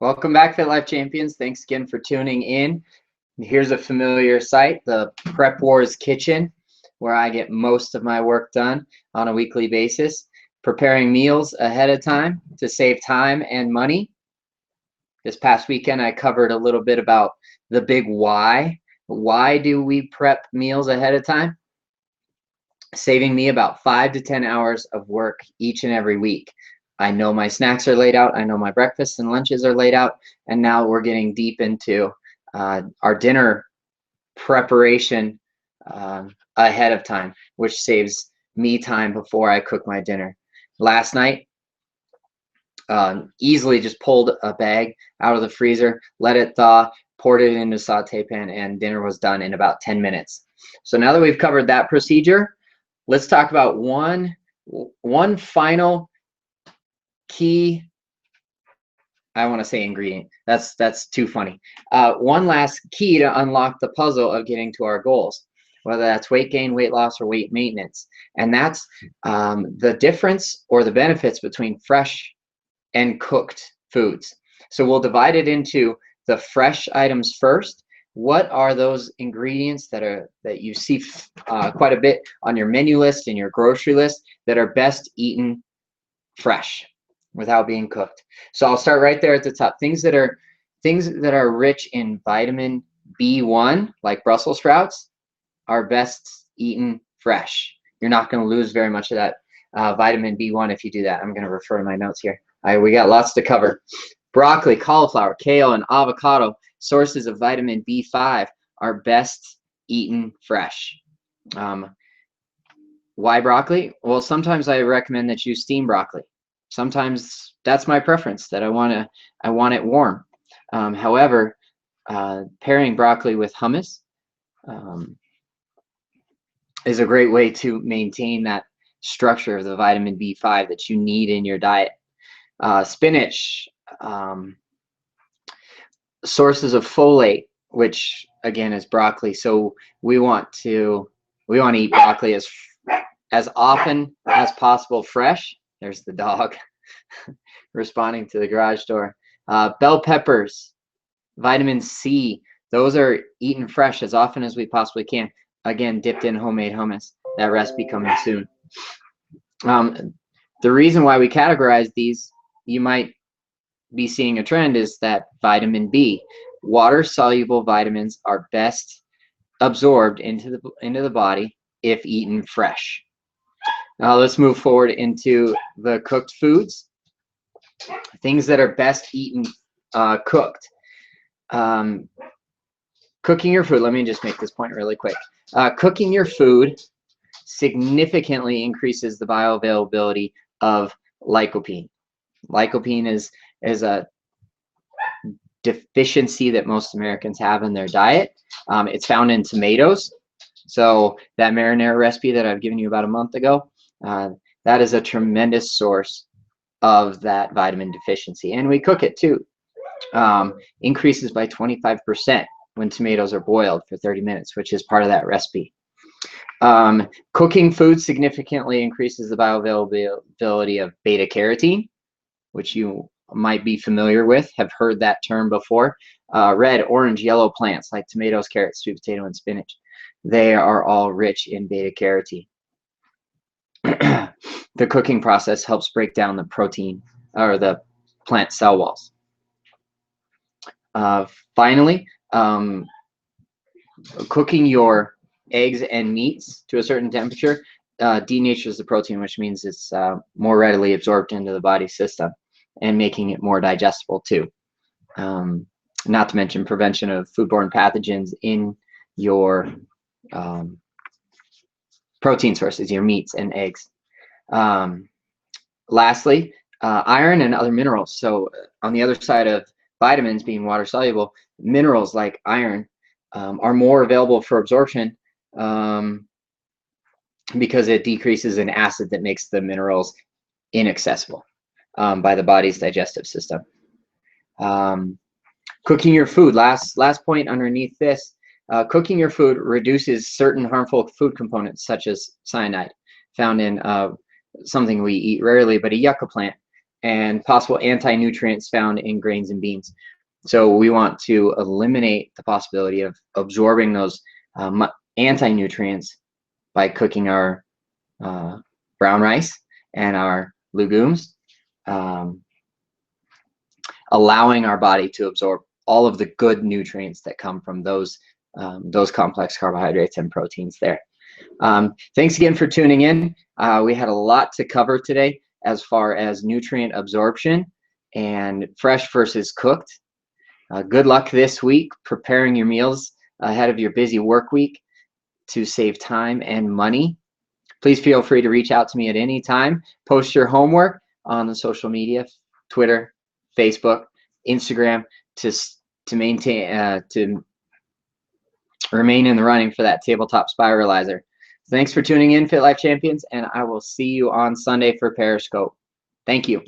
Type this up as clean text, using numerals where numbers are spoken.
Welcome back, Fit Life Champions. Thanks again for tuning in. Here's a familiar site, the PrepWars kitchen, where I get most of my work done on a weekly basis, preparing meals ahead of time to save time and money. This past weekend, I covered a little bit about the big why. Why do we prep meals ahead of time? Saving me about 5 to 10 hours of work each and every week. I know my snacks are laid out. I know my breakfasts and lunches are laid out. And now we're getting deep into our dinner preparation ahead of time, which saves me time before I cook my dinner. Last night, easily just pulled a bag out of the freezer, let it thaw, poured it into a saute pan, and dinner was done in about 10 minutes. So now that we've covered that procedure, let's talk about one final key, I want to say ingredient. That's too funny. One last key to unlock the puzzle of getting to our goals, whether that's weight gain, weight loss, or weight maintenance. And that's the difference or the benefits between fresh and cooked foods. So we'll divide it into the fresh items first. What are those ingredients that you see quite a bit on your menu list and your grocery list that are best eaten fresh without being cooked? So I'll start right there at the top. Things that are rich in vitamin B1, like Brussels sprouts, are best eaten fresh. You're not going to lose very much of that vitamin B1 if you do that. I'm going to refer to my notes here. All right, we got lots to cover. Broccoli, cauliflower, kale, and avocado, sources of vitamin B5, are best eaten fresh. Why broccoli? Well, sometimes I recommend that you steam broccoli. Sometimes that's my preference, that I want it warm. However, pairing broccoli with hummus is a great way to maintain that structure of the vitamin B5 that you need in your diet. Spinach, sources of folate, which again is broccoli. So we want to eat broccoli as often as possible fresh. There's the dog responding to the garage door. Bell peppers, vitamin C, those are eaten fresh as often as we possibly can. Again, dipped in homemade hummus. That recipe coming soon. The reason why we categorize these, you might be seeing a trend, is that vitamin B, water-soluble vitamins, are best absorbed into the body if eaten fresh. Now let's move forward into the cooked foods. Things that are best eaten cooked. Cooking your food, let me just make this point really quick. Cooking your food significantly increases the bioavailability of lycopene. Lycopene is a deficiency that most Americans have in their diet. It's found in tomatoes. So that marinara recipe that I've given you about a month ago, that is a tremendous source of that vitamin deficiency. And we cook it too. Increases by 25% when tomatoes are boiled for 30 minutes, which is part of that recipe. Cooking food significantly increases the bioavailability of beta carotene, which you might be familiar with, have heard that term before. Red, orange, yellow plants like tomatoes, carrots, sweet potato, and spinach, they are all rich in beta carotene. The cooking process helps break down the protein or the plant cell walls. Finally, cooking your eggs and meats to a certain temperature denatures the protein, which means it's more readily absorbed into the body system and making it more digestible too. Not to mention prevention of foodborne pathogens in your protein sources, your meats and eggs. Lastly, iron and other minerals. So on the other side of vitamins being water soluble, minerals like iron are more available for absorption because it decreases an acid that makes the minerals inaccessible by the body's digestive system. Cooking your food, last point underneath this, cooking your food reduces certain harmful food components such as cyanide, found in something we eat rarely, but a yucca plant. and possible anti-nutrients found in grains and beans. So we want to eliminate the possibility of absorbing those anti-nutrients by cooking our brown rice and our legumes, allowing our body to absorb all of the good nutrients that come from those complex carbohydrates and proteins there. Thanks again for tuning in. We had a lot to cover today as far as nutrient absorption and fresh versus cooked. Good luck this week preparing your meals ahead of your busy work week to save time and money. Please feel free to reach out to me at any time. Post your homework on the social media, Twitter, Facebook, Instagram, to maintain to remain in the running for that tabletop spiralizer. Thanks for tuning in, Fit Life Champions, and I will see you on Sunday for Periscope. Thank you.